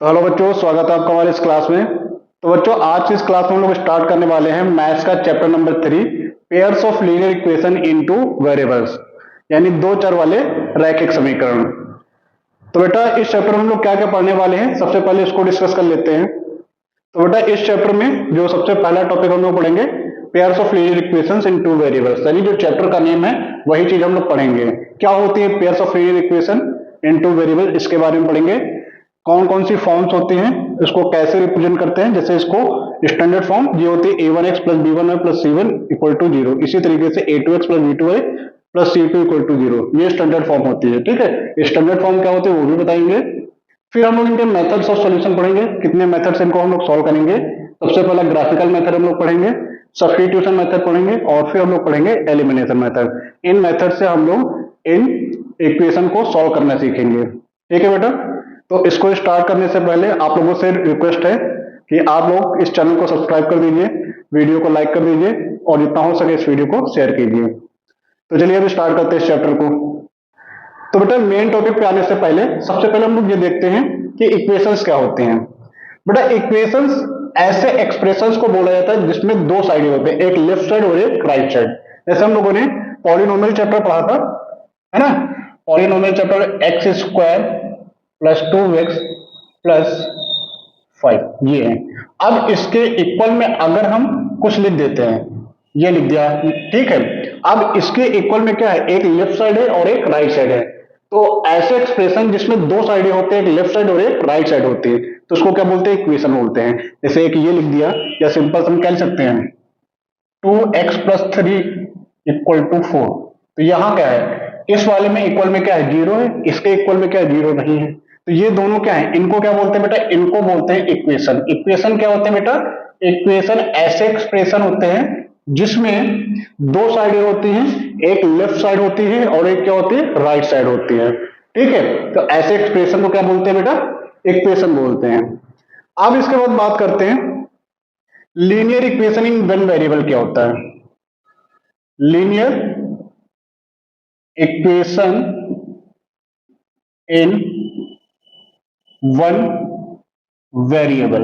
तो हेलो बच्चों, स्वागत है आपका हमारे इस क्लास में। तो बच्चों, आज की इस क्लास में हम लोग स्टार्ट करने वाले हैं मैथ्स का chapter number 3, pairs of linear equation into variables, यानी दो चर वाले रैखिक समीकरण। तो बेटा, इस चैप्टर में हम लोग क्या क्या पढ़ने वाले हैं, सबसे पहले इसको डिस्कस कर लेते हैं। तो बेटा, इस चैप्टर में जो सबसे पहला टॉपिक हम लोग पढ़ेंगे, pairs of linear equations into variables, यानी जो चैप्टर का नेम है वही चीज हम लोग पढ़ेंगे। क्या होती है pairs of linear equation into variable, इसके बारे में पढ़ेंगे। कौन कौन सी फॉर्म्स होती हैं, इसको कैसे रिप्रेजेंट करते हैं। जैसे इसको स्टैंडर्ड फॉर्म ये होती है a1x plus b1y plus c1 equal to 0। इसी तरीके से a2x plus b2y plus c2 equal to 0, ये स्टैंडर्ड फॉर्म होती है। ठीक है, स्टैंडर्ड फॉर्म क्या होती है वो भी बताएंगे। फिर हम लोग इनके मेथड्स ऑफ सॉल्यूशन पढ़ेंगे, कितने मेथड्स इनको हम लोग सॉल्व करेंगे। सबसे पहला ग्राफिकल मेथड हम लोग पढ़ेंगे, सब्स्टिट्यूशन मेथड पढ़ेंगे, और फिर हम लोग पढ़ेंगे एलिमिनेशन मेथड। इन मेथड से हम लोग इन इक्वेशन को सॉल्व करना सीखेंगे। ठीक है बेटा, तो इसको स्टार्ट करने से पहले आप लोगों से रिक्वेस्ट है कि आप लोग इस चैनल को सब्सक्राइब कर दीजिए, वीडियो को लाइक कर दीजिए, और जितना हो सके इस वीडियो को शेयर कीजिए। तो चलिए अभी स्टार्ट करते हैं इस चैप्टर को। तो बेटा, मेन टॉपिक पे आने से पहले सबसे पहले हम लोग ये देखते हैं कि इक्वेशंस क्या होते हैं। बेटा, इक्वेशंस ऐसे एक्सप्रेशंस को बोला जाता है जिसमें दो साइड होते हैं, एक लेफ्ट साइड और एक राइट साइड। जैसे हम लोगों ने पॉलिनोमियल चैप्टर पढ़ा था, है ना। Polynomial chapter x square plus 2x plus 5 ये है। अब इसके इक्वल में अगर हम कुछ लिख देते हैं, ये लिख दिया, ठीक है। अब इसके इक्वल में क्या है, एक लेफ्ट साइड है और एक राइट साइड है। तो ऐसे एक्सप्रेशन जिसमें दो साइडें होते हैं, एक लेफ्ट साइड और एक राइट साइड होती है, तो उसको क्या बोलते हैं, इक्वेशन बोलते हैं। जैसे एक ये लिख दिया, या सिंपल हम क्या लिख सकते हैं, 2x प्लस 3 इक्वल टू 4। तो यहां क्या है, इस वाले में इक्वल में क्या है, 0 है, इसके इक्वल में क्या है, 0 नहीं है। तो ये दोनों क्या है, इनको क्या बोलते हैं बेटा, इनको बोलते हैं इक्वेशन। इक्वेशन क्या होते हैं बेटा, इक्वेशन ऐसे एक्सप्रेशन होते हैं जिसमें दो साइडें होती हैं, एक लेफ्ट साइड होती है और एक क्या होती है, राइट साइड होती है। ठीक है, तो ऐसे एक्सप्रेशन को क्या बोलते हैं बेटा, इक्वेशन बोलते हैं। अब इसके बाद बात करते हैं linear equation in one variable क्या होता है। Linear equation in one variable.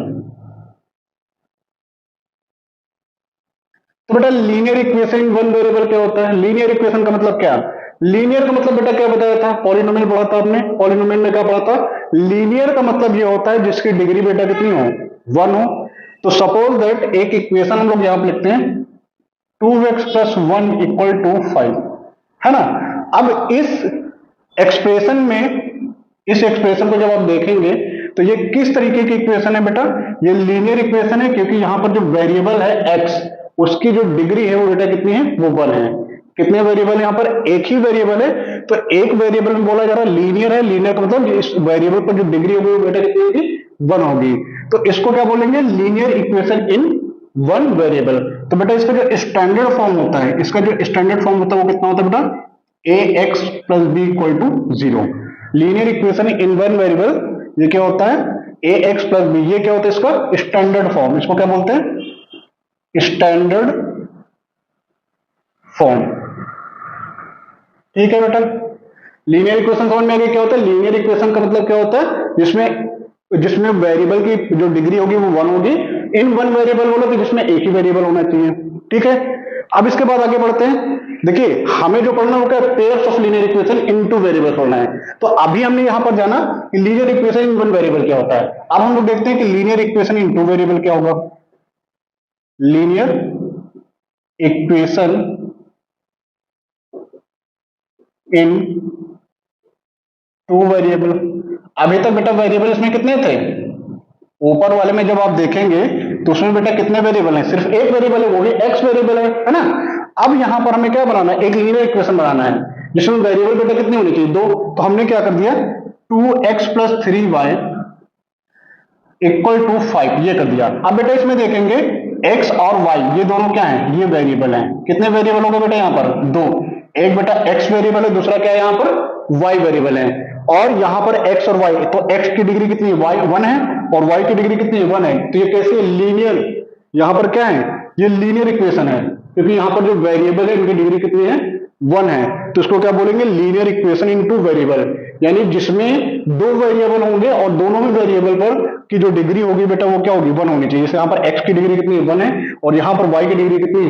तो बेटा, linear equation in one variable क्या होता है। लीनियर इक्वेशन का मतलब क्या, लीनियर का मतलब बेटा क्या बताया था, पॉलिनोमियल पढ़ा था आपने। पॉलिनोमियल में क्या पढ़ा था, लीनियर का मतलब ये होता है जिसकी डिग्री बेटा कितनी हो, 1 हो। तो सपोज दैट एक इक्वेशन हम लोग यहां पर लिखते हैं 2x प्लस 1 इक्वल टू 5, है ना। अब इस एक्सप्रेशन में, इस एक्सप्रेशन को जब आप देखेंगे तो ये किस तरीके की इक्वेशन है बेटा, ये लीनियर इक्वेशन है, क्योंकि यहां पर जो वेरिएबल है x, उसकी जो डिग्री है वो बेटा कितनी है, वो 1 है। कितने वेरिएबल यहां पर, एक ही वेरिएबल है, तो एक वेरिएबल में बोला जा रहा है लीनियर है। लीनियर का मतलब इस वेरिएबल पर जो डिग्री होगी वो बेटा कितनी होगी, 1 होगी। तो इसको क्या बोलेंगे, linear equation in one variable. तो बेटा, इसका जो स्टैंडर्ड फॉर्म होता है, इसका जो स्टैंडर्ड फॉर्म होता है वो कितना होता है बेटा, ax plus B equal to 0। Linear equation in one variable ये क्या होता है, ax प्लस बी, ये क्या होता है इसका स्टैंडर्ड फॉर्म। इसको क्या बोलते हैं, स्टैंडर्ड फॉर्म। ठीक है बेटा, लीनियर इक्वेशन समझ में आ गया क्या होता है। लीनियर इक्वेशन का मतलब क्या होता है, जिसमें वेरिएबल की जो डिग्री होगी वो 1 होगी। इन वन वेरिएबल बोलो तो जिसमें एक ही वेरिएबल होना चाहिए। ठीक है, अब इसके बाद आगे बढ़ते हैं। देखिए, हमें जो पढ़ना होगा pairs of linear equation into variable पढ़ना है। तो अभी हमने यहां पर जाना कि linear equation in one variable क्या होता है। अब हम लोग देखते हैं कि लीनियर इक्वेशन इन टू वेरिएबल क्या होगा। लीनियर इक्वेशन इन टू वेरिएबल। अभी तक बेटा वेरिएबल इसमें कितने थे, ऊपर वाले में जब आप देखेंगे तो उसमें बेटा कितने वेरिएबल हैं, सिर्फ एक वेरिएबल है, वो भी एक्स वेरिएबल है ना। अब यहां पर हमें क्या बनाना है, एक लीनियर इक्वेशन बनाना है जिसमें वेरिएबल बेटा कितने होने चाहिए, 2। तो हमने क्या कर दिया, 2x plus 3y equal to 5, ये कर दिया। अब बेटा इसमें देखेंगे x और y ये दोनों क्या है, ये वेरिएबल हैं। कितने वेरिएबल हो गए बेटा यहाँ पर, 2। एक बेटा x वेरिएबल है, दूसरा क्या है यहाँ पर, y वेरिएबल है। और यहां पर x और y, तो x की डिग्री कितनी है, y 1 है, और y की डिग्री कितनी है, 1 है। तो ये कैसे लीनियर, यहां पर क्या है, ये लीनियर इक्वेशन है, क्योंकि यहां पर जो वेरिएबल है इनकी डिग्री कितनी है, 1 है। तो इसको क्या बोलेंगे, लीनियर इक्वेशन इनटू वेरिएबल। यानी जिसमें दो वेरिएबल होंगे और दोनों में वेरिएबल पर की जो डिग्री होगी बेटा वो क्या होगी, 1 होनी चाहिए। जैसे यहाँ पर x की डिग्री कितनी 1 है और यहाँ पर y की डिग्री कितनी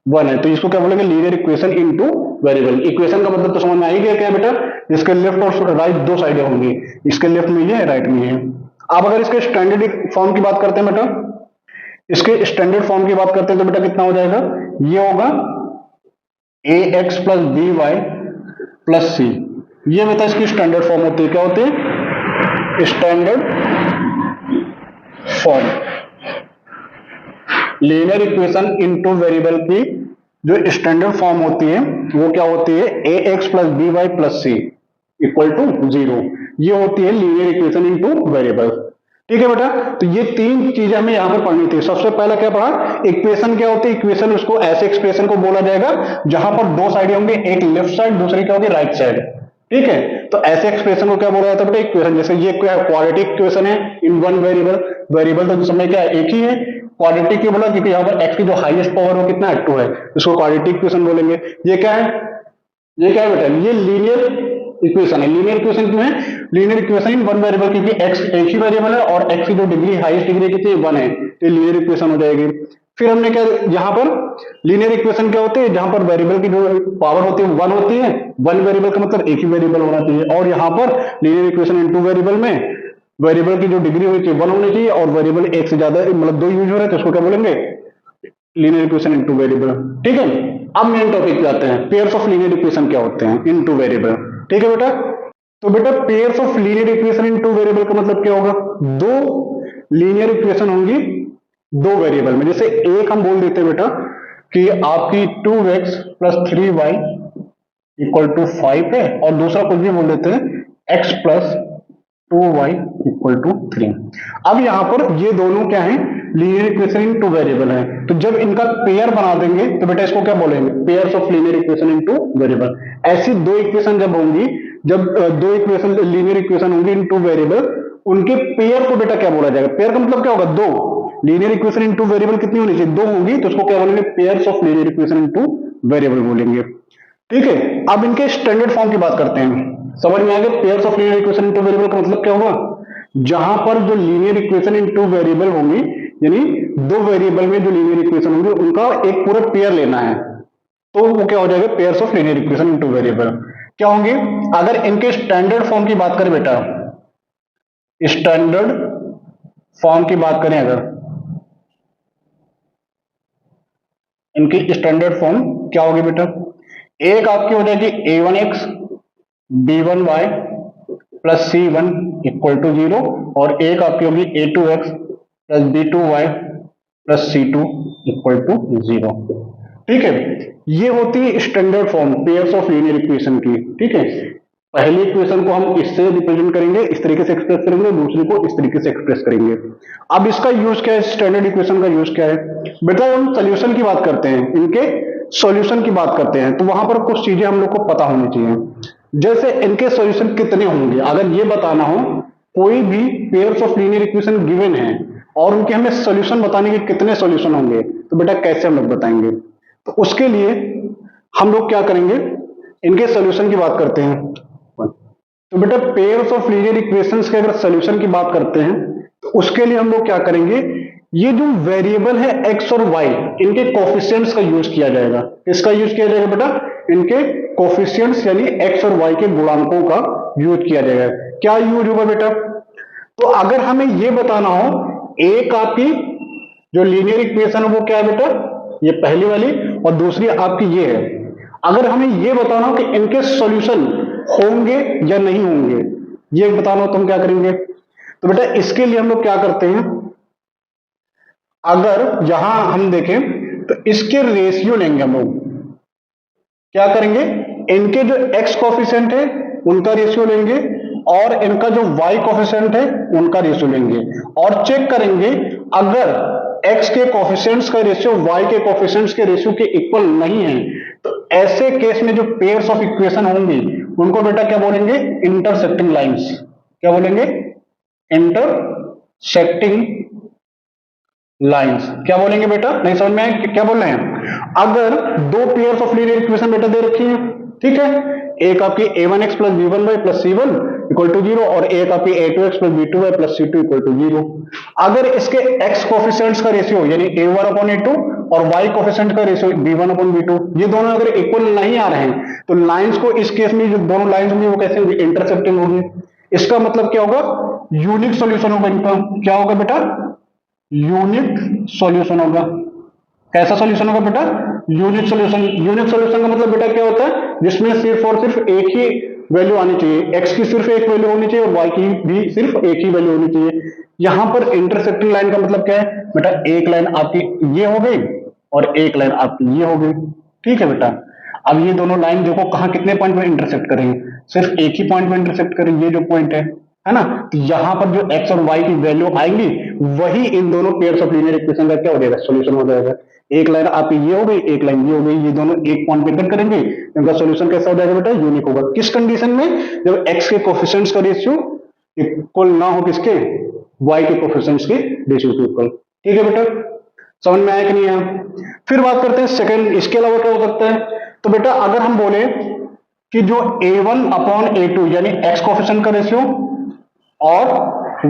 1 है, तो इसको क्या बोलेंगे, linear equation into variable. Equation का मतलब तो समझ में आ ही गया क्या बेटा, इसके लेफ्ट और राइट दो साइडें होंगी, इसके लेफ्ट में ये है, राइट में ये है। अब अगर इसके स्टैंडर्ड फॉर्म की बात करते हैं बेटा, इसके स्टैंडर्ड फॉर्म की बात करते हैं तो बेटा कितना हो जाएगा, ये होगा ax plus B Y plus C. ये बेटा इसकी स्टैंडर्ड फॉर्म होती है, क्या होती है, standard form. Linear equation into variable की जो स्टैंडर्ड फॉर्म होती है वो क्या होती है, ax plus B Y plus C equal to 0। ये होती है लीनियर इक्वेशन इनटू वेरिएबल। ठीक है बेटा, तो ये तीन चीजें हमें यहां पर पढ़नी थी। सबसे पहला क्या पढ़ा, इक्वेशन क्या होती है, इक्वेशन उसको ऐसे एक्सप्रेशन को बोला जाएगा जहां पर दो साइड होंगे, एक लेफ्ट साइड दूसरी क्या होगी, राइट साइड। ठीक है, तो ऐसे एक्सप्रेशन को क्या बोला जाता है बेटा, इक्वेशन। जैसे ये क्या है, क्वाड्रेटिक इक्वेशन है इन वन वेरिएबल, वेरिएबल तो समय क्या है, एक ही है। क्वाड्रेटिक क्यों बोला, क्योंकि यहाँ पर x की जो हाईएस्ट पावर है वो कितना है, 2 है, इसको क्वाड्रेटिक इक्वेशन बोलेंगे। ये क्या है, ये क्या है बेटा, ये लीनियर इक्वेशन है। लीनियर इक्वेशन क्यों है, linear equation in one variable, क्योंकि x एक ही वेरिएबल है और x की जो डिग्री हाईएस्ट डिग्री कितनी 1 है, तो लीनियर इक्वेशन हो जाएगी। फिर हमने क्या, यहाँ पर लीनियर इक्वेशन क्या होती है, जहां पर वेरिएबल की जो पावर होती है 1 होती है, वन वेरिएबल का मतलब एक ही वेरिएबल होना चाहिए। और यहाँ पर लीनियर इक्वेशन इन टू वेरिएबल में वेरिएबल की जो डिग्री होनी चाहिए 1 होनी चाहिए और वेरिएबल एक से ज्यादा मतलब 2 यूज हो रहे हैं, तो इसको क्या बोलेंगे, लीनियर इक्वेशन इनटू वेरिएबल। ठीक है, अब मेन टॉपिक पे आते हैं, पेयर्स ऑफ लीनियर इक्वेशन क्या होते हैं इनटू वेरिएबल। ठीक है बेटा, तो बेटा pairs of linear equation into variable का मतलब क्या होगा, दो लीनियर इक्वेशन होंगी दो वेरिएबल में। जैसे एक हम बोल देते हैं बेटा कि आपकी 2x plus 3y equal to 5 है, और दूसरा कुछ भी बोल देते हैं x plus 2y equal to 3। अब यहां पर ये दोनों क्या है, लीनियर इक्वेशन इन टू वेरिएबल है, तो जब इनका पेयर बना देंगे तो बेटा इसको क्या बोलेंगे, pairs of linear equation in two variable. ऐसी दो इक्वेशन जब होंगी, जब दो इक्वेशन लीनियर इक्वेशन होंगी इन टू वेरिएबल, उनके पेयर को बेटा क्या बोला जाएगा, पेयर का मतलब क्या होगा, दो। लीनियर इक्वेशन इन टू वेरिएबल कितनी होनी चाहिए, दो होंगी, तो उसको क्या बोलेंगे, pairs of linear equation in two variable बोलेंगे। ठीक है, अब इनके स्टैंडर्ड फॉर्म की बात करते हैं, समझ में आ गया। Pairs of linear equation into variable का मतलब क्या होगा, जहां पर जो लीनियर इक्वेशन इनटू वेरिएबल होंगी, यानी दो वेरिएबल में जो लीनियर इक्वेशन होंगी उनका एक पूरा पेयर लेना है, तो वो क्या हो जाएगा, pairs of linear equation into variable क्या होंगे। अगर इनके स्टैंडर्ड फॉर्म की बात करें बेटा, स्टैंडर्ड फॉर्म की बात करें, अगर इनकी स्टैंडर्ड फॉर्म क्या होगी बेटा, एक आपकी हो जाएगी a1x b1y plus c1 equal to 0, और एक आपकी होगी a2x plus b2y plus c2 equal to 0। ठीक है, ये होती है standard form pairs of linear equation की। ठीक है, पहली इक्वेशन को हम इससे रिप्रेजेंट करेंगे, इस तरीके से एक्सप्रेस करेंगे, दूसरी को इस तरीके से एक्सप्रेस करेंगे। अब इसका यूज क्या है, स्टैंडर्ड इक्वेशन का यूज क्या है बेटा, हम सॉल्यूशन की बात करते हैं, इनके सॉल्यूशन की बात करते हैं, तो वहां पर कुछ चीजें हम लोग को पता होनी चाहिए। जैसे इनके सॉल्यूशन कितने होंगे, अगर ये बताना हो कोई भी pairs of linear equation given है और उनके हमें सॉल्यूशन बताने के कितने सॉल्यूशन होंगे, तो बेटा कैसे हम लोग बताएंगे, तो उसके लिए हम लोग क्या करेंगे, इनके सॉल्यूशन की बात करते हैं। तो बेटा पेयर्स ऑफ लीनियर इक्वेशंस के अगर सॉल्यूशन की बात करते हैं तो उसके लिए हम लोग क्या करेंगे, ये जो वेरिएबल है x और y, इनके कोफिशिएंट्स का यूज किया जाएगा। किसका यूज किया जाएगा बेटा, इनके कोफिशिएंट्स यानी x और y के गुणांकों का यूज किया जाएगा। क्या यूज होगा बेटा, तो अगर हमें ये बताना हो एक आपकी जो लीनियर इक्वेशन है वो क्या है बेटा, ये पहली वाली, और दूसरी आपकी ये है। अगर हमें ये बताना हो कि इनके सॉल्यूशन होंगे या नहीं होंगे, ये बताना हो तो हम क्या करेंगे, तो बेटा इसके लिए हम लोग क्या करते हैं, अगर यहां हम देखें तो इसके रेशियो लेंगे हम लोग, क्या करेंगे, इनके जो x कोफिशिएंट है उनका रेशियो लेंगे और इनका जो y कोफिशिएंट है उनका रेशियो लेंगे, और चेक करेंगे अगर x के कोफिशिएंट्स का रेशियो y के कोफिशिएंट्स के रेशियो के इक्वल नहीं है, तो ऐसे केस में जो पेयर्स ऑफ इक्वेशन होंगी उनको बेटा क्या बोलेंगे, इंटरसेक्टिंग लाइंस। क्या बोलेंगे, इंटरसेक्टिंग लाइंस। क्या बोलेंगे बेटा, नहीं समझ में आया क्या बोल रहे हैं। अगर दो पेयर्स ऑफ लीनियर इक्वेशन बेटा दे रखी है, ठीक है, एक आपकी a1x plus b1y plus c1 equal to 0 और एक आपकी a2x plus b2y plus c2 equal to 0। अगर इसके x कोफिशिएंट्स का रेशियो यानी a1 अपॉन a2 और y कोफिशिएंट का रेशियो b1 अपॉन b2 ये दोनों अगर इक्वल नहीं आ रहे हैं तो लाइंस को इस केस में जो दोनों लाइंस होंगी वो कैसे होगी, इंटरसेप्टिंग होगी। इसका मतलब क्या होगा, यूनिक सॉल्यूशन होगा इनका। क्या होगा बेटा, यूनिक सॉल्यूशन होगा। कैसा सॉल्यूशन होगा बेटा, यूनिक सॉल्यूशन। यूनिक सॉल्यूशन का मतलब बेटा क्या होता है, जिसमें सिर्फ और सिर्फ एक ही वैल्यू आनी चाहिए, x की सिर्फ एक वैल्यू होनी चाहिए और y की भी सिर्फ एक ही वैल्यू होनी चाहिए। यहां पर इंटरसेक्टिंग लाइन का मतलब क्या है बेटा, एक लाइन आपकी ये हो गई और एक लाइन आपकी ये हो गई। ठीक है बेटा, अब ये दोनों लाइन देखो कहां कितने पॉइंट में इंटरसेक्ट करेंगे, सिर्फ एक ही पॉइंट में इंटरसेक्ट करेंगे, ये जो पॉइंट है ना। तो यहां पर जो x और y की वैल्यू आएंगी वही इन दोनों पेयर्स ऑफ लीनियर इक्वेशन का क्या हो जाएगा, सॉल्यूशन हो जाएगा। एक लाइन आपकी ये हो गई, एक लाइन ये हो गई, ये दोनों एक पॉइंट पे कट करेंगे, इनका सॉल्यूशन कैसा हो जाएगा बेटा, यूनिक होगा। किस कंडीशन में, जब x के कोफिशिएंट्स का रेशियो इक्वल ना हो किसके, y के कोफिशिएंट्स के रेशियो के इक्वल। ठीक है बेटा, समझ में आया कि नहीं आया। फिर बात करते हैं सेकंड, इसके अलावा क्या हो सकता है। तो बेटा अगर हम बोले कि जो a1 अपॉन a2 यानी x कोफिशिएंट का रेशियो और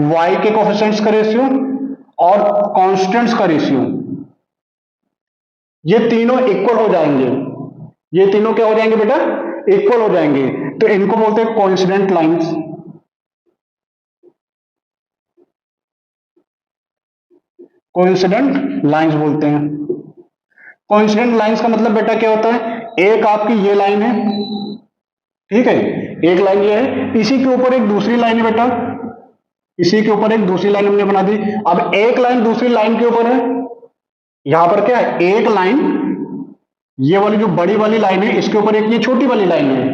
y के कोफिशिएंट्स का रेशियो और कांस्टेंट्स का रेशियो ये तीनों इक्वल हो जाएंगे, ये तीनों क्या हो जाएंगे बेटा, इक्वल हो जाएंगे, तो इनको बोलते हैं कोइंसिडेंट लाइंस। कोइंसिडेंट लाइंस बोलते हैं। कोइंसिडेंट लाइंस का मतलब बेटा क्या होता है, एक आपकी ये लाइन है, ठीक है, एक लाइन ये है, इसी के ऊपर एक दूसरी लाइन है बेटा, इसी के ऊपर एक दूसरी लाइन हमने बना दी। अब एक लाइन दूसरी लाइन के ऊपर है, यहां पर क्या है, एक लाइन ये वाली जो बड़ी वाली लाइन है इसके ऊपर एक ये छोटी वाली लाइन है,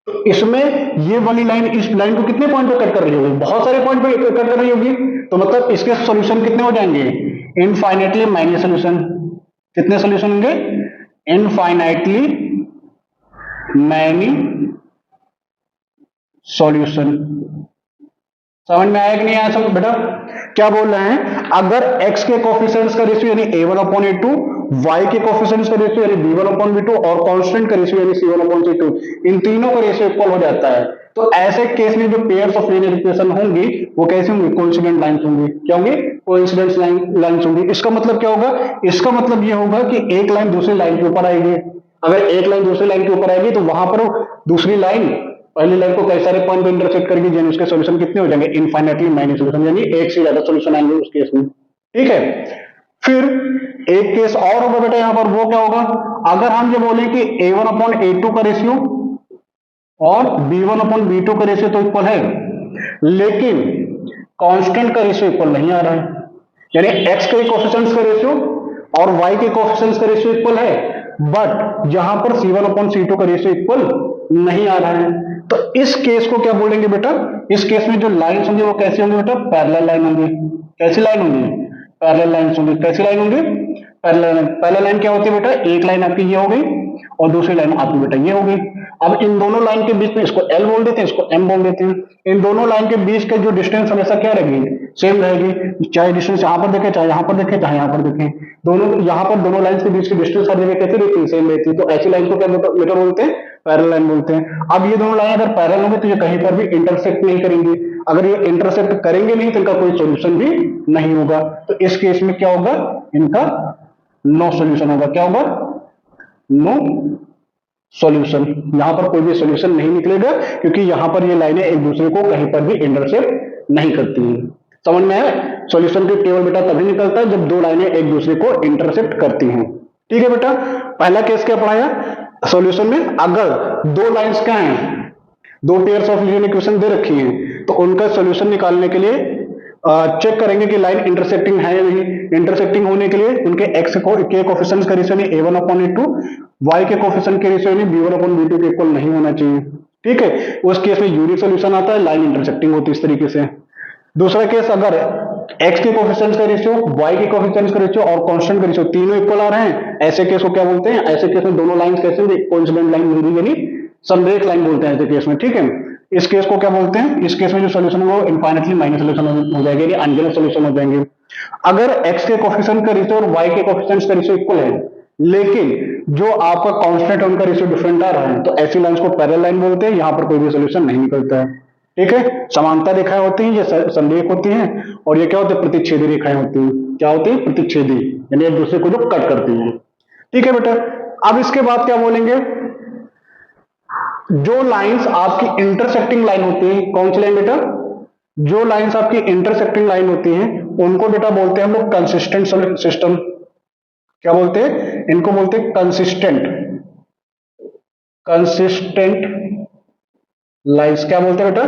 तो इसमें ये वाली लाइन इस लाइन को कितने पॉइंट पे कट कर रही होगी, बहुत सारे पॉइंट पे कट कर रही होगी, तो मतलब इसके सॉल्यूशन कितने हो जाएंगे, इनफाइनाइटली मैनी सॉल्यूशन। कितने सॉल्यूशन होंगे, इनफाइनाइटली मैनी सॉल्यूशन। समझ में आया कि नहीं आया सब बेटा। क्या बोल रहे हैं, अगर x के कोफिशिएंट्स का रेशियो यानी a1 अपॉन a2, y के कोफिशिएंट्स का रेशियो यानी b1 अपॉन b2 और कांस्टेंट का रेशियो यानी c1 अपॉन c2, इन तीनों का रेशियो इक्वल हो जाता है, तो ऐसे केस में जो पेयर्स ऑफ लीनियर इक्वेशन होंगी वो कैसे होंगी, कोइंसिडेंट लाइंस होंगी। क्या होंगी, कोइंसिडेंट लाइंस होंगी। इसका मतलब क्या होगा, इसका मतलब ये होगा कि एक लाइन दूसरी लाइन के ऊपर आएगी। अगर एक लाइन दूसरी लाइन के ऊपर आएगी तो वहां पर दूसरी लाइन पहली लाइन को कई सारे पॉइंट पे इंटरसेक्ट करेगी, यानी उसके सॉल्यूशन कितने हो जाएंगे, इनफाइनाइटली मैनी सॉल्यूशन, यानी एक से ज्यादा सॉल्यूशन आएंगे उस केस में। ठीक है, फिर एक केस और होगा बेटा यहां पर, वो क्या होगा, अगर हम ये बोले कि a1 अपॉन a2 का रेशियो और b1 अपॉन b2 का रेशियो तो इक्वल है, लेकिन कांस्टेंट का रेशियो इक्वल नहीं आ रहा है, यानी x के कोफिशिएंट्स का रेशियो और y के कोफिशिएंट्स का रेशियो इक्वल है, बट यहां पर c1 अपॉन c2 का रेशियो इक्वल नहीं आ रहा है, तो इस केस को क्या बोलेंगे बेटा, इस केस में जो लाइंस होंगी वो कैसी होंगी बेटा, पैरेलल लाइन होंगी। कैसी लाइन होंगी, पैरेलल लाइंस होंगी। कैसी लाइन होंगी, पैरेलल लाइन। पैरेलल लाइन क्या होती है बेटा, एक लाइन आपकी ये हो गई और दूसरी लाइन आपकी बेटा ये हो गई। अब इन दोनों लाइन के बीच में इसको L बोल देते हैं, इसको M बोल देते हैं। इन दोनों लाइन के बीच के जो डिस्टेंस हमेशा क्या रहेगी, सेम रहेगी, चाहे डिस्टेंस यहां पर देखें, चाहे यहां पर देखें, चाहे यहां पर देखें, दोनों यहां पर दोनों लाइन के बीच की डिस्टेंस हर जगह कैसे रहती है, सेम रहती है, तो ऐसी लाइन को क्या बेटा बोलते हैं, पैरेलल लाइन बोलते हैं। अब ये दोनों लाइन अगर पैरेलल होंगे तो ये कहीं पर भी इंटरसेक्ट नहीं करेंगे, अगर ये इंटरसेक्ट करेंगे नहीं तो इनका कोई सॉल्यूशन भी नहीं होगा, तो इस केस में क्या होगा, इनका नो सॉल्यूशन होगा। क्या होगा, नो सॉल्यूशन, यहां पर कोई भी सॉल्यूशन नहीं निकलेगा, क्योंकि यहां पर ये लाइनें एक दूसरे को कहीं पर भी इंटरसेक्ट नहीं करती हैं। समझ में आया, सॉल्यूशन के केवल बेटा तभी निकलता है जब दो लाइनें एक दूसरे को इंटरसेक्ट करती हैं। ठीक है बेटा, पहला केस क्या पढ़ाया सॉल्यूशन में, अगर दो लाइंस क्या हैं, दो पेयर्स ऑफ लीनियर इक्वेशन दे रखी हैं, तो उनका सॉल्यूशन निकालने के लिए चेक करेंगे कि लाइन इंटरसेक्टिंग है या नहीं। इंटरसेक्टिंग होने के लिए उनके x के कोफिशिएंट्स का रेशियो यानी a1 अपॉन a2, y के कोफिशिएंट के रेशियो यानी b1 अपॉन b2 के इक्वल नहीं होना चाहिए। ठीक है, उस केस में यूनिक सॉल्यूशन आता है, लाइन इंटरसेक्टिंग होती है इस तरीके से। दूसरा केस, अगर x के कोफिशिएंट्स का रेशियो, y के कोफिशिएंट्स का रेशियो और कांस्टेंट का रेशियो तीनों इक्वल आ रहे हैं, ऐसे केस को क्या बोलते हैं, ऐसे केस में दोनों लाइंस कैसे होंगी, कोइंसिडेंट लाइन होंगी, यानी समरेख लाइन बोलते हैं ऐसे केस में। ठीक है, इस केस को क्या बोलते हैं, इस केस में जो सॉल्यूशन होगा वो इनफाइनाइटली माइनस सॉल्यूशन हो जाएगा, यानी अनगिनत सॉल्यूशन हो जाएंगे। अगर x के कोफिशिएंट का रेशियो और y के कोफिशिएंट्स का रेशियो इक्वल है, लेकिन जो आपका कांस्टेंट उनका रेशियो डिफरेंट आ रहा है, तो ऐसी लाइंस को पैरेलल लाइन बोलते हैं। यहां पर कोई भी सोल्यूशन नहीं निकलता है। ठीक है, समांतर रेखाएं होती हैं, ये संरेख होती हैं, और ये क्या होती है, प्रतिच्छेदी रेखाएं होती हैं। क्या होती है, प्रतिच्छेदी, यानी एक दूसरे को जो कट करती हैं। ठीक है बेटा, अब इसके बाद क्या बोलेंगे, जो लाइंस आपकी इंटरसेक्टिंग लाइन होती है, कौन सी लाइन बेटा, जो लाइंस आपकी इंटरसेक्टिंग लाइन होती हैं, उनको बेटा बोलते हैं हम लोग कंसिस्टेंट सिस्टम। क्या बोलते हैं, इनको बोलते हैं कंसिस्टेंट, कंसिस्टेंट लाइंस। क्या बोलते हैं बेटा,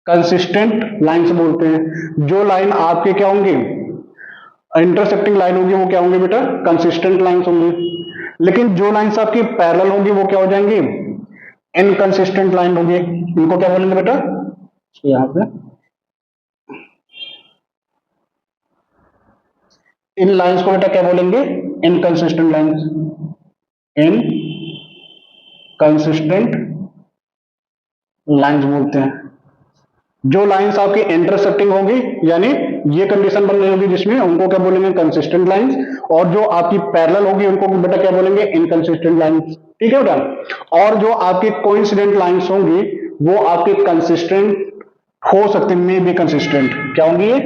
कंसिस्टेंट लाइंस बोलते हैं। जो लाइन आपके क्या होंगी, इंटरसेक्टिंग लाइन होगी, वो क्या होंगे बेटा, कंसिस्टेंट लाइंस होंगी। लेकिन जो लाइंस आपकी पैरेलल होंगी वो क्या हो जाएंगी, इनकंसिस्टेंट लाइन होगी। इनको क्या बोलेंगे बेटा, यहां पे इन लाइंस को बेटा क्या बोलेंगे, इनकंसिस्टेंट लाइंस, इनकंसिस्टेंट लाइंस बोलते हैं। जो लाइंस आपकी इंटरसेक्टिंग होगी, यानी ये कंडीशन बन रही होगी जिसमें, उनको क्या बोलेंगे, कंसिस्टेंट लाइंस। और जो आपकी पैरेलल होगी उनको बेटा क्या बोलेंगे, इनकंसिस्टेंट लाइंस। ठीक है बेटा, और जो आपकी कोइंसिडेंट लाइंस होंगी वो आपके कंसिस्टेंट हो सकते, मे बी कंसिस्टेंट। क्या होंगी ये,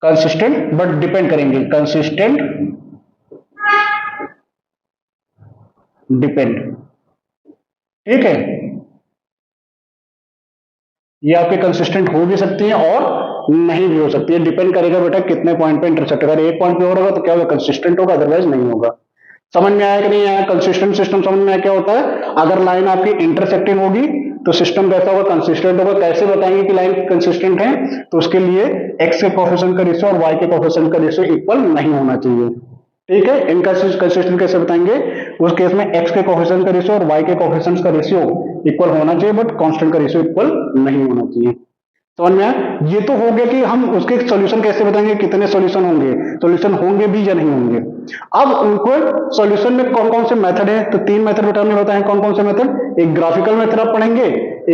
कंसिस्टेंट, बट डिपेंड करेंगे, कंसिस्टेंट डिपेंड। ठीक है, ये आपके कंसिस्टेंट हो भी सकती है और नहीं भी हो सकती है, डिपेंड करेगा बेटा कितने पॉइंट पे इंटरसेक्ट। अगर एक पॉइंट पे हो रहा होगा तो क्या होगा, कंसिस्टेंट होगा, अदरवाइज नहीं होगा। समझ में आया कि नहीं आया, कंसिस्टेंट सिस्टम समझ में आया क्या होता है। अगर लाइन आपकी इंटरसेक्टिंग होगी तो सिस्टम कैसा होगा, कंसिस्टेंट होगा। कैसे बताएंगे कि लाइन कंसिस्टेंट है, तो उसके लिए एक्स के कोफिशिएंट का रेशियो और वाई के कोफिशिएंट का रेशियो इक्वल नहीं होना चाहिए। ठीक है, इनका कंसिस्टेंट कैसे बताएंगे, उस केस में एक्स के कोफिशिएंट का रेशियो और वाई के कोफिशिएंट का रेशियो इक्वल होना चाहिए, बट कांस्टेंट का रेशियो इक्वल नहीं होना चाहिए। समझ में आया, ये तो हो गया कि हम उसके सॉल्यूशन कैसे बताएंगे, कितने सॉल्यूशन होंगे, सॉल्यूशन होंगे भी या नहीं होंगे। अब उनको सॉल्यूशन में कौन कौन से मेथड है, तो 3 मेथड बेटा हमने बताए। कौन कौन से मेथड, एक ग्राफिकल मेथड आप पढ़ेंगे,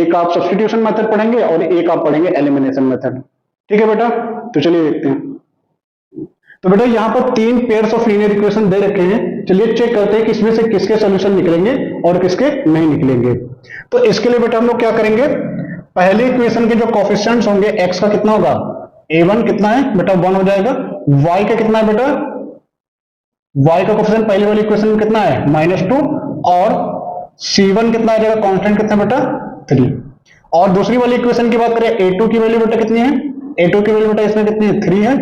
एक आप सब्स्टिट्यूशन मेथड पढ़ेंगे, और एक आप पढ़ेंगे एलिमिनेशन मेथड। ठीक है बेटा, तो चलिए देखते हैं। तो बेटा यहाँ पर 3 पेयर्स ऑफ लीनियर इक्वेशन दे रखे हैं। चलिए चेक करते हैं कि इसमें से किसके सॉल्यूशन निकलेंगे और किसके नहीं निकलेंगे। तो इसके लिए बेटा हम लोग क्या करेंगे, पहली इक्वेशन के जो कोफिशिएंट्स होंगे, x का कितना होगा, a1 कितना है बेटा, 1 हो जाएगा। y का कितना है बेटा, y का कोफिशिएंट पहली वाली इक्वेशन में कितना है, -2, और c1 कितना आ जाएगा, कांस्टेंट कितना बेटा, 3। और दूसरी वाली इक्वेशन की बात करें, a2 की वैल्यू बेटा कितनी है, a2 की वैल्यू बेटा इसमें कितनी है, 3 है।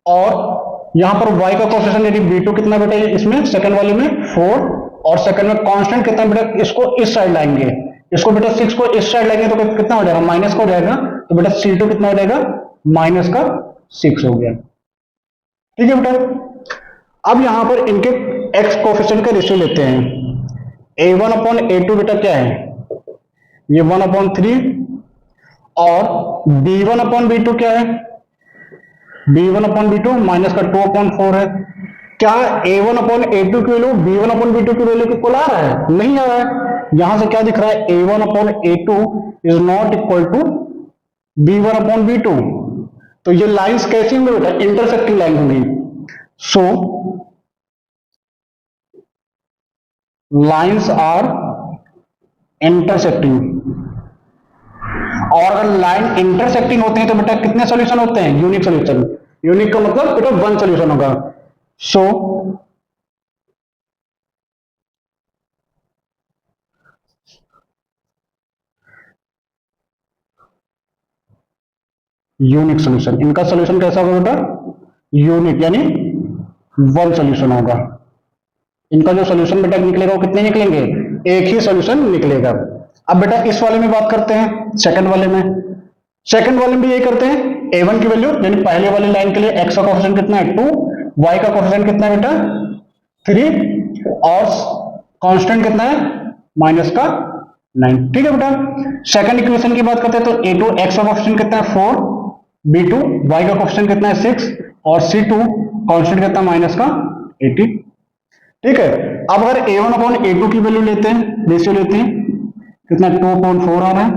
और यहां पर y का कोफिशिएंट यानी b2 कितना बेटा, इसमें सेकंड वाली में 4, और सेकंड में कांस्टेंट कितना बेटा, इसको इस साइड लाएंगे, इसको बेटा 6 को इस साइड लाएंगे तो कितना हो जाएगा, माइनस का हो जाएगा। तो बेटा c2 कितना हो जाएगा, -6 हो गया। ठीक है बेटा, अब यहां पर इनके x कोफिशिएंट का रेशियो लेते हैं। a1/a2 बेटा क्या है, ये 1/3, और b1/b2 क्या है, b1/b2 माइनस का 2/4 है। क्या a1/a2 की वैल्यू b1/b2 की वैल्यू के इक्वल आ रहा है, नहीं आ रहा है। यहां से क्या दिख रहा है, a1/a2 is not equal to b1/b2। तो ये लाइंस कैसी होंगी बेटा, इंटरसेक्टिंग लाइन होंगी। सो लाइंस आर इंटरसेक्टिंग। और अगर लाइन इंटरसेक्टिंग होते हैं तो बेटा कितने सॉल्यूशन होते हैं, यूनिक सॉल्यूशन। यूनिक का मतलब बेटा 1 सॉल्यूशन होगा। सो यूनिक सॉल्यूशन, इनका सॉल्यूशन कैसा होगा बेटा, यूनिक, यानी 1 सॉल्यूशन होगा। इनका जो सॉल्यूशन बेटा निकलेगा वो कितने निकलेंगे, एक ही सॉल्यूशन निकलेगा। अब बेटा इस वाले में बात करते हैं, सेकंड वाले में। सेकंड वाले में भी यही करते हैं, a1 की वैल्यू यानी पहले वाली लाइन के लिए x का कोफिशिएंट कितना है, 2, y का कोफिशिएंट कितना है बेटा, 3, और कांस्टेंट कितना है, -9। ठीक है बेटा, सेकंड इक्वेशन की बात करते हैं, तो a2 x का कोफिशिएंट कितना है, 4, b2 y का कोफिशिएंट कितना है, 6, और c2 कांस्टेंट कितना है, -18। ठीक है, अब अगर a1/a2 की वैल्यू लेते हैं, रेशियो लेते हैं, कितना 2/4 आ रहा है।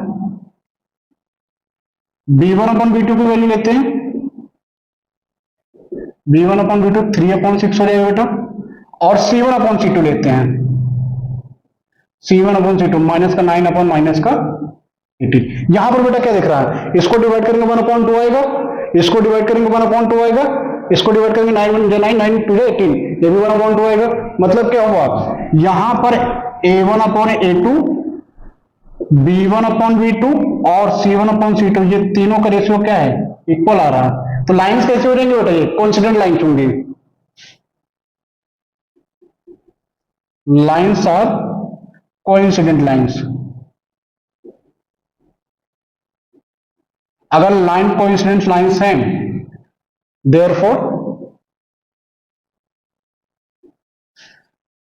b1/b2 की वैल्यू लेते हैं, B1 अपॉन B2 3/6 हो जाएगा बेटा, और C1 अपॉन C2 लेते हैं, C1 अपॉन C2 माइनस का 9 अपॉन माइनस का 18। यहां पर बेटा क्या दिख रहा है, इसको डिवाइड करेंगे 1/2 आएगा, इसको डिवाइड करेंगे 1/2 आएगा, इसको डिवाइड करेंगे 9 2 18, ये भी 1/2 आएगा। मतलब क्या हुआ, यहां पर A1 upon A2, B1 upon B2 और C1 अपॉन C2 ये तीनों का रेशियो क्या है, इक्वल आ रहा है। तो लाइंस कैसे हो जाएंगे बेटा, ये कोइंसिडेंट लाइंस होंगी, लाइंस आर कोइंसिडेंट लाइंस। अगर लाइन कोइंसिडेंट लाइंस हैं, देयरफॉर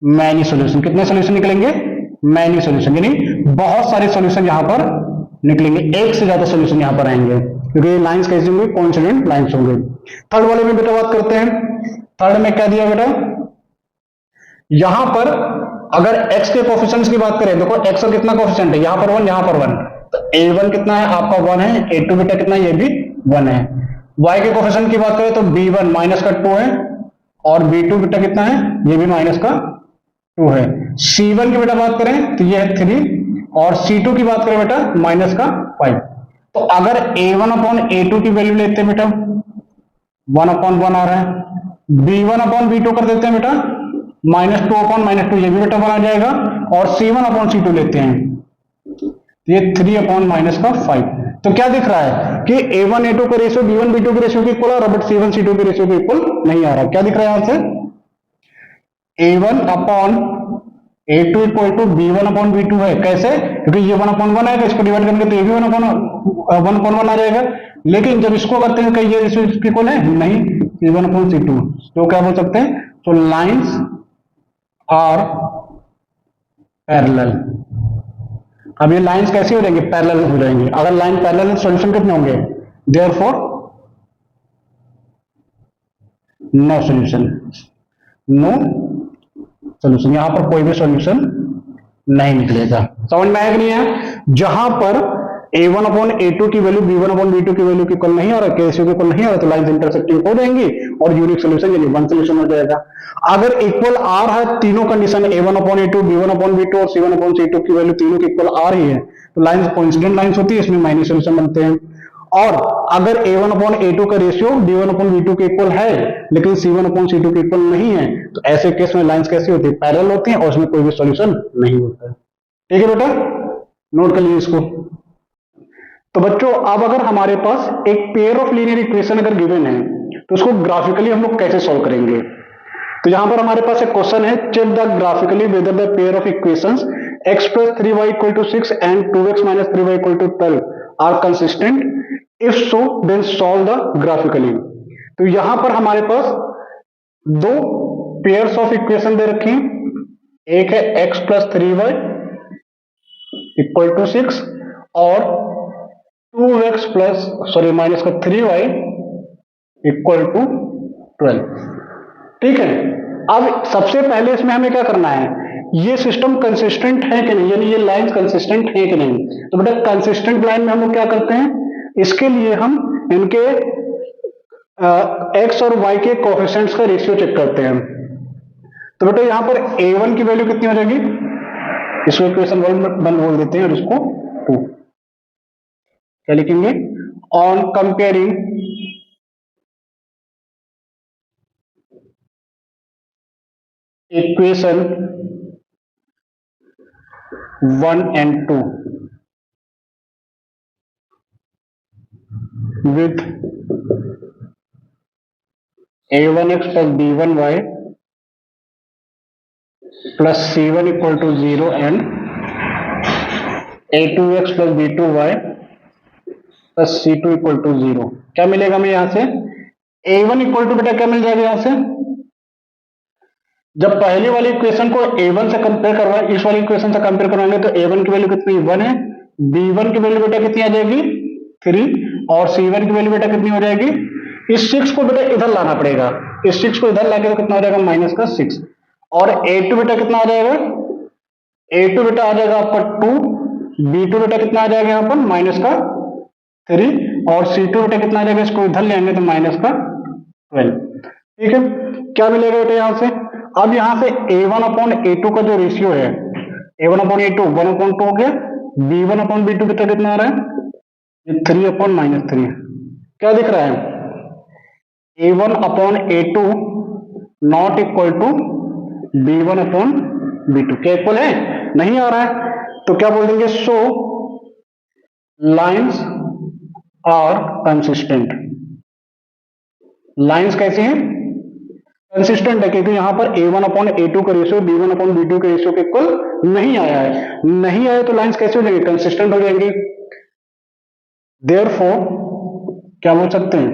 मैनी सॉल्यूशन, कितने सॉल्यूशन निकलेंगे, मैनी सॉल्यूशन, यानी बहुत सारे सॉल्यूशन यहां पर निकलेंगे, एक से ज्यादा सॉल्यूशन यहां पर आएंगे, क्योंकि लाइंस कैसे होंगे, कोइंसिडेंट लाइंस होंगे। थर्ड वाले में बेटा बात करते हैं। थर्ड में क्या दिया बेटा, यहां पर अगर x के कोफिशिएंट्स की बात करें, देखो x का कितना कोफिशिएंट है, यहां पर 1, यहां पर 1, तो a1 कितना है आपका 1 है, a2 बेटा कितना है, ये भी 1 है। y के कोफिशिएंट की बात करें तो b1 माइनस का 2 है, और b2 बेटा कितना है, ये भी माइनस का 2 है। c1 की बेटा बात करें तो ये है 3, और c2 की बात करें बेटा माइनस का 5। तो अगर a1 अपॉन a2 की वैल्यू लेते हैं बेटा 1/1 आ रहा है, b1 अपॉन b2 कर देते हैं बेटा -2 अपॉन -2, ये भी बेटा 1 आ जाएगा, और c1 अपॉन c2 लेते हैं ये 3 अपॉन -5। तो क्या दिख रहा है कि a1 a2 का रेशियो b1 b2 के रेशियो के इक्वल आ रहा है, बट c1 c2 के रेशियो के इक्वल नहीं आ रहा। क्या दिख रहा है यहां से, a1 upon a2 equal to b1 upon b2 है, कैसे, क्योंकि ये 1/1 आएगा, इसको डिवाइड करेंगे तो ये भी 1/1 आ जाएगा। लेकिन जब इसको करते हैं ये रेशियो इसके इक्वल है नहीं, c1 अपॉन c2, तो क्या बोल सकते हैं, तो लाइंस आर पैरेलल। अब ये लाइंस कैसे हो जाएंगे, पैरेलल हो जाएंगे। अगर लाइन पैरेलल है, सॉल्यूशन कितने होंगे, therefore no solution, no solution, यहां पर कोई भी सॉल्यूशन नहीं निकलेगा। समझ में आया कि नहीं है, जहां पर a1 अपॉन a2 की वैल्यू b1 अपॉन b2 की वैल्यू के इक्वल नहीं आ रहा, केसीओ के इक्वल नहीं आ रहा, तो लाइंस इंटरसेक्टिंग हो जाएंगी और यूनिक सॉल्यूशन यानी वन सॉल्यूशन हो जाएगा। अगर इक्वल आ रहा है, तीनों condition a1 upon a2, b1 upon b2 और c1 अपॉन c2 की वैल्यू तीनों की इक्वल आ रही है, तो लाइंस कोइंसिडेंट लाइंस होती है, इसमें माइनस सॉल्यूशन बनते हैं। और अगर a1 अपॉन a2 का रेशियो b1 अपॉन b2 के इक्वल है, लेकिन c1 अपॉन c2 के इक्वल नहीं है, तो ऐसे केस में लाइंस कैसी होती है, पैरेलल होती है, और उसमें कोई भी सॉल्यूशन नहीं होता है। ठीक है बेटा, नोट कर लीजिए इसको। तो बच्चों अब अगर हमारे पास एक पेयर ऑफ लीनियर इक्वेशन अगर गिवन है, तो उसको ग्राफिकली हम लोग कैसे सॉल्व करेंगे। तो यहां पर हमारे पास एक क्वेश्चन है, check the graphically whether the pair of equations x + 3y = 6 and 2x - 3y = 12 are consistent, if so then solve the graphically. तो यहां पर हमारे पास दो पेयर्स ऑफ इक्वेशन दे रखी हैं, एक है x + 3y = 6 और 2x माइनस का 3y = 12। ठीक है, अब सबसे पहले इसमें हमें क्या करना है, ये सिस्टम कंसिस्टेंट है कि नहीं, यानी ये लाइन कंसिस्टेंट है कि नहीं। तो बेटा कंसिस्टेंट लाइन में हम लोग क्या करते हैं, इसके लिए हम इनके x और y के कोएफिशिएंट्स का रेशियो चेक करते हैं। तो बेटा यहां पर a1 की वैल्यू कितनी हो जाएगी, इसको इक्वेशन 1 बोल देते हैं और इसको 2। क्या लिखेंगे, on comparing equation 1 and 2 with a1x plus b1y plus c1 = 0 and a2x plus b2y plus c2 = 0। क्या मिलेगा हमें यहां से, a1 = बेटा क्या मिल जाएगा यहां से, जब पहली वाली इक्वेशन को a1 से कंपेयर करवाएं, इस वाली इक्वेशन से कंपेयर करवाएंगे, तो a1 की वैल्यू कितनी 1 है, b1 की वैल्यू बेटा कितनी आ जाएगी 3, और c1 की वैल्यू बेटा कितनी हो जाएगी, इस 6 को बेटा इधर लाना पड़ेगा, इस 6 को इधर लाके तो कितना हो जाएगा -6, और a2 बेटा कितना आ जाएगा, a2 बेटा आ जाएगा आपका 2, b2 बेटा कितना आ जाएगा यहाँ पर -3, और c2 बेटा कितना आ जाएगा, इसको इधर ले आएंगे तो -12। ठीक है, क्या मिलेगा बेटा यहां से? अब यहां से A1/A2 का जो रेशियो है, A1/A2 1/2 हो गया, B1/B2 कितना आ रहा है? ये 3/-3। क्या दिख रहा है? A1/A2 not equal to B1/B2, क्या इक्वल है? नहीं आ रहा है, तो क्या बोल देंगे? So lines are consistent. Lines कैसी हैं? कंसिस्टेंट है, क्योंकि यहां पर A1/A2 का रेशियो B1/B2 के रेशियो के इक्वल नहीं आया है। नहीं आया तो लाइन्स कैसे हो जाएंगे? कंसिस्टेंट हो जाएंगी। देयरफॉर क्या बोल सकते हैं?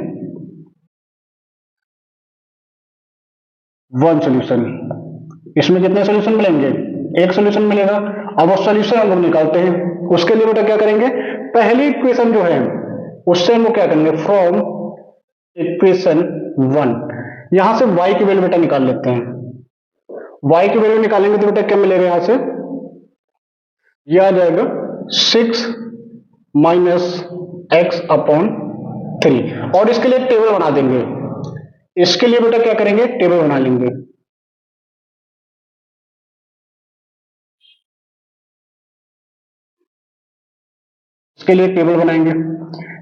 One solution. इसमें कितने सोल्यूशन मिलेंगे? एक सोल्यूशन मिलेगा। अब वो सोल्यूशन हम लोग निकालते हैं। उसके लिए बेटा क्या करेंगे? पहली इक्वेशन जो है उससे हम लोग क्या करेंगे? फ्रॉम इक्वेशन 1 यहां से y की वैल्यू बेटा निकाल लेते हैं। y की वैल्यू निकालेंगे तो बेटा क्या मिलेगा? यहां से ये आ जाएगा 6 - x/3, और इसके लिए टेबल बना देंगे। इसके लिए बेटा क्या करेंगे? टेबल बना लेंगे। इसके लिए टेबल बनाएंगे,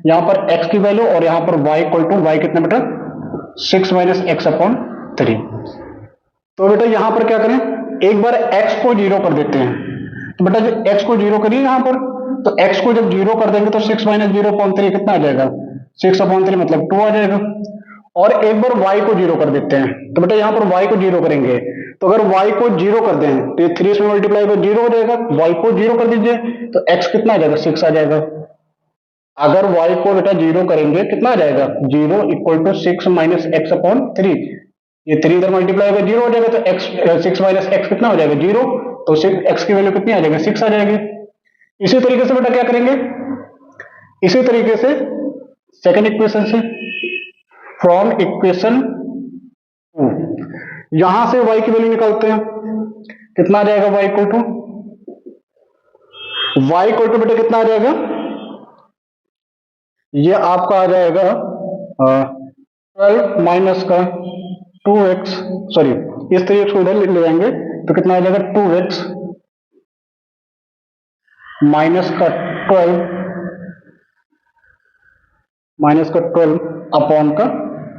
यहां पर x की वैल्यू और यहां पर y इक्वल टू y कितना बेटा? 6 - x/3। तो बेटा यहां पर क्या करें? एक बार x को 0 कर देते हैं। तो बेटा जो x को 0 करिए यहां पर, तो x को जब 0 कर देंगे तो 6 - 0/3 कितना आ जाएगा? 6/3 मतलब 2 आ जाएगा। और एक बार y को 0 कर देते हैं, तो बेटा यहां पर y को 0 करेंगे, तो अगर y को 0 कर दें तो ये 3 से मल्टीप्लाई कर 0 हो जाएगा। y को 0 कर दीजिए तो x कितना आ जाएगा? 6 आ जाएगा। अगर y को बेटा 0 करेंगे कितना आ जाएगा? 0 इक्वल टू 6 - x/3। ये 3 इधर मल्टीप्लाई होगा 0 हो जाएगा, तो x 6 - x कितना हो जाएगा? 0। तो x की वैल्यू कितनी आ जाएगी? 6 आ जाएगी। इसी तरीके से बेटा क्या करेंगे? इसी तरीके से सेकंड इक्वेशन से फ्रॉम इक्वेशन 2 यहां से y की वैल्यू निकालते हैं। कितना आ जाएगा? y इक्वल टू बेटा कितना आ जाएगा? ये आपका आ जाएगा 12 माइनस का 2x, सॉरी इस 3x को इधर ले जाएंगे तो कितना आ जाएगा? 2x माइनस का 12 अपॉन का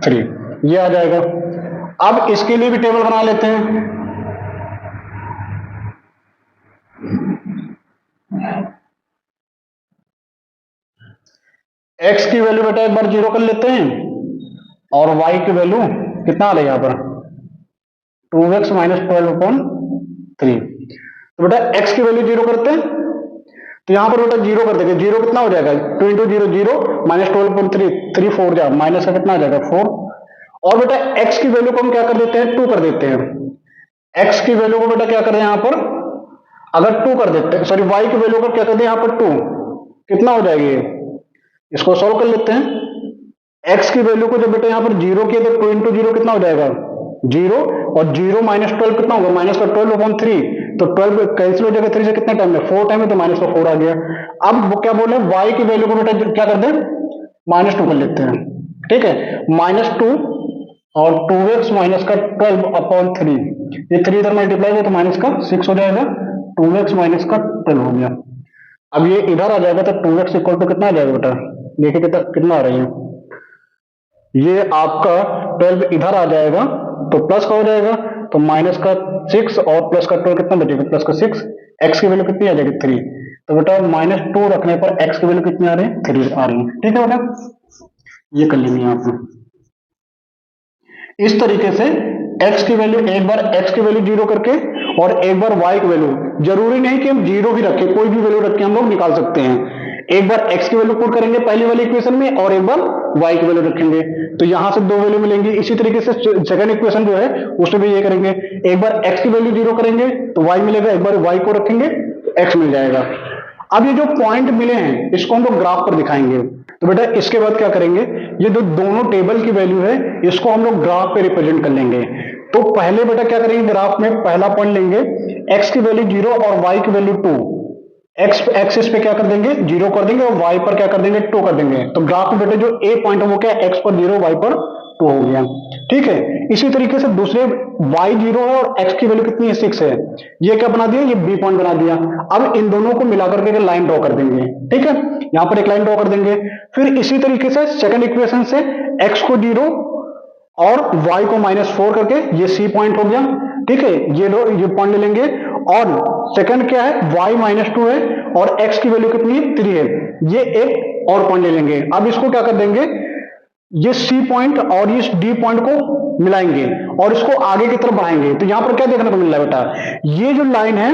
3, ये आ जाएगा। अब इसके लिए भी टेबल बना लेते हैं। x की वैल्यू बेटा एक बार 0 कर लेते हैं, और y की वैल्यू कितना आ रहा है यहाँ पर? 2x - 12/3। तो बेटा x की वैल्यू 0 करते हैं, तो यहां पर बेटा 0 कर देंगे। 0 कितना हो जाएगा? 2 × 0 0 -12/3, 3 4 जा माइनस का कितना आ जाएगा? 4। और बेटा x की वैल्यू को हम क्या कर देते हैं? 2 कर देते हैं। x की वैल्यू को बेटा क्या कर रहे हैं यहां पर? अगर 2 कर देते हैं, सॉरी y की वैल्यू को क्या कर दें यहां पर? 2 कितना हो जाएगी? इसको सॉल्व कर लेते हैं। x की वैल्यू को जब बेटा यहां पर 0 किया तो 2 × 0 कितना हो जाएगा? 0, और 0 - 12 कितना होगा? माइनस का 12/3, तो 12 कैंसिल हो जाएगा 3 से कितना टाइम में? 4 टाइम में, तो माइनस का 4 आ गया। अब वो क्या बोले? y की वैल्यू को बेटा क्या कर दें? -2 कर लेते हैं। ठीक है, -2 और 2x माइनस का 12/3, ये 3 इधर मल्टीप्लाई हो तो माइनस का 6 हो जाएगा। 2x माइनस का 12 हो गया। अब ये इधर आ जाएगा तो 2x इक्वल टू कितना आ जाएगा बेटा? देखिए कितना आ रही है, ये आपका 12 इधर आ जाएगा तो प्लस का हो जाएगा, तो माइनस का 6 और प्लस का 12 कितना बचेगा? प्लस का 6। x की वैल्यू कितनी आ जाएगी? 3। तो बेटा -2 रखने पर x की वैल्यू कितनी आ रही है? 3 आ रही है। ठीक है बेटा, ये कर लेंगे आपने इस तरीके से। x की वैल्यू एक बार x की वैल्यू 0 करके और एक बार y की वैल्यू, जरूरी नहीं कि हम 0 भी रखें, कोई भी वैल्यू रख के हम लोग निकाल सकते हैं। एक बार x की वैल्यू पुट करेंगे पहली वाली इक्वेशन में, और एक बार y की वैल्यू रखेंगे, तो यहां से 2 वैल्यू मिलेंगी। इसी तरीके से सेकंड इक्वेशन जो है उसमें भी ये करेंगे। एक बार x की वैल्यू 0 करेंगे तो y मिलेगा, एक बार y को रखेंगे तो x मिल जाएगा। अब ये जो पॉइंट मिले हैं इसको हम लोग ग्राफ पर दिखाएंगे। तो बेटा इसके बाद क्या करेंगे? ये जो दोनों टेबल की वैल्यू है इसको हम लोग ग्राफ पे रिप्रेजेंट कर लेंगे। तो पहले बेटा क्या करेंगे? ग्राफ में पहला पॉइंट लेंगे, x की वैल्यू 0 और y की वैल्यू 2। x एक्सिस पे क्या कर देंगे? 0 कर देंगे, और y पर क्या कर देंगे? 2 कर देंगे। तो ग्राफ में बेटे जो a पॉइंट है वो क्या? x पर 0, y पर 2 हो गया। ठीक है, इसी तरीके से दूसरे y 0 है और x की वैल्यू कितनी है 6 है, ये क्या बना दिया, ये b पॉइंट बना दिया। अब इन दोनों को मिलाकर के लाइन ड्रॉ कर देंगे। ठीक है, यहां पर एक लाइन ड्रॉ कर देंगे। फिर इसी तरीके से सेकंड इक्वेशन से x को 0 और y को -4 करके ये c पॉइंट हो गया। ठीक है, ये पॉइंट ले लेंगे। और सेकंड क्या है, y -2 है और x की वैल्यू कितनी है 3 है, ये एक और पॉइंट ले लेंगे। अब इसको क्या कर देंगे, ये C पॉइंट और इस D पॉइंट को मिलाएंगे और इसको आगे की तरफ बढ़ाएंगे। तो यहां पर क्या देखने को मिल रहा है बेटा, ये जो लाइन है,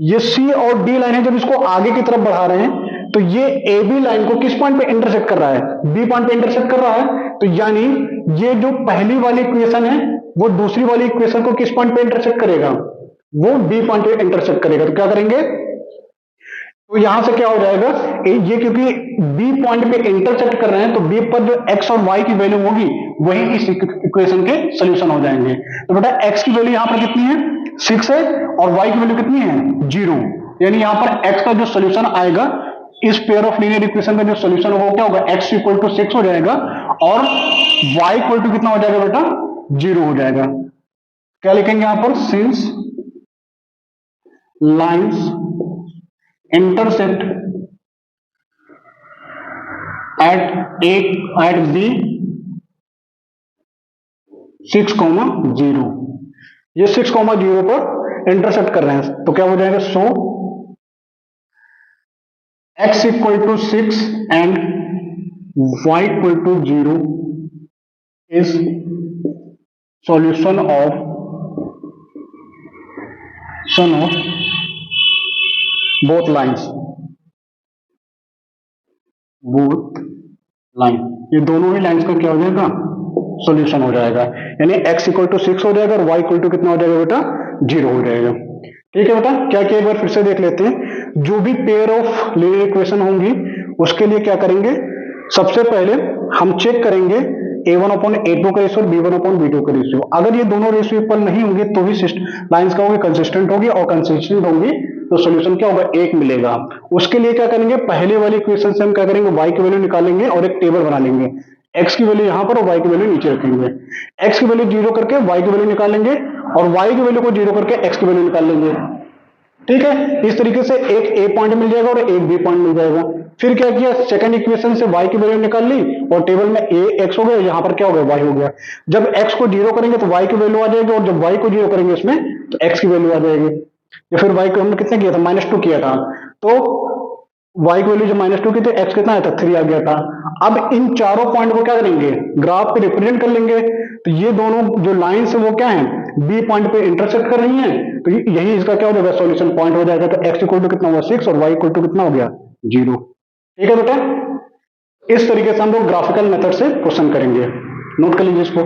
ये C और D लाइन है, जब इसको आगे की तरफ बढ़ा रहे हैं तो ये AB लाइन को किस पॉइंट पे इंटरसेक्ट कर रहा है, B पॉइंट पे इंटरसेक्ट कर रहा है। तो यानी ये जो पहली वाली इक्वेशन है वो दूसरी वाली इक्वेशन को किस पॉइंट पे इंटरसेक्ट करेगा, वो B पॉइंट पे इंटरसेक्ट करेगा। तो क्या करेंगे, तो यहां से क्या हो जाएगा, ये क्योंकि B पॉइंट पे इंटरसेक्ट कर रहे हैं तो B पर जो x और y की वैल्यू होगी वही इस इक्वेशन के सॉल्यूशन हो जाएंगे। तो बेटा x की वैल्यू यहां पर कितनी है 6 है और y की वैल्यू कितनी है 0, यानी यहां पर x का जो सॉल्यूशन आएगा इस पेयर ऑफ लीनियर इक्वेशन का जो सॉल्यूशन होगा क्या होगा, x इक्वल टू 6 हो जाएगा और y इक्वल टू कितना हो जाएगा बेटा 0 हो जाएगा। क्या लिखेंगे यहां पर, since lines intersect at B 6,0, ये 6,0 पर इंटरसेक्ट कर रहे हैं। तो क्या हो जाएगा, so x equal to 6 and y equal to 0 is solution of both lines, ये दोनों ही लाइंस का क्या हो जाएगा, सॉल्यूशन हो जाएगा। यानी x इक्वल टू 6 हो जाएगा और y इक्वल टू कितना हो जाएगा बेटा 0 हो जाएगा। ठीक है बेटा, क्या एक बार फिर से देख लेते हैं। जो भी पेयर ऑफ लीनियर इक्वेशन होंगी उसके लिए क्या करेंगे, सबसे पहले हम चेक करेंगे a1/a2 का रेशियो और b1/b2 का रेशियो। अगर ये दोनों रेशियो इक्वल नहीं होंगे तो ही लाइंस का होगी कंसिस्टेंट होगी, और कंसिस्टेंट होंगी तो सॉल्यूशन क्या होगा, 1 मिलेगा। उसके लिए क्या करेंगे, पहले वाली इक्वेशन से हम क्या करेंगे, y की वैल्यू निकालेंगे और एक टेबल बना लेंगे। x की वैल्यू यहां पर और y की वैल्यू नीचे रखेंगे। x की वैल्यू 0 करके y की वैल्यू निकालेंगे और y की वैल्यू को 0 करके x की वैल्यू निकाल लेंगे। ठीक है, इस तरीके से एक a पॉइंट मिल जाएगा और एक b पॉइंट मिल जाएगा। फिर क्या किया, सेकंड इक्वेशन से y की वैल्यू निकाल ली और टेबल में a x हो गया, यहां पर क्या हो गया y हो गया। जब x को 0 करेंगे तो y की वैल्यू आ जाएगी और जब y को 0 करेंगे इसमें तो x की वैल्यू आ जाएगी। या फिर y को हमने कितना किया था, -2 किया था, तो y की वैल्यू जब -2 की तो x कितना आया था 3 आ गया था। अब इन चारों पॉइंट को क्या करेंगे, ग्राफ पे रिप्रेजेंट कर लेंगे। तो ये दोनों जो लाइंस है वो क्या है, B पॉइंट पे इंटरसेक्ट कर रही हैं, तो यही इसका क्या हो जाएगा, सॉल्यूशन पॉइंट हो जाएगा। तो x इक्वल टू कितना हुआ 6 और y इक्वल टू कितना हो गया 0। ठीक है बेटा, इस तरीके से हम लोग ग्राफिकल मेथड से क्वेश्चन करेंगे, नोट कर लीजिए इसको।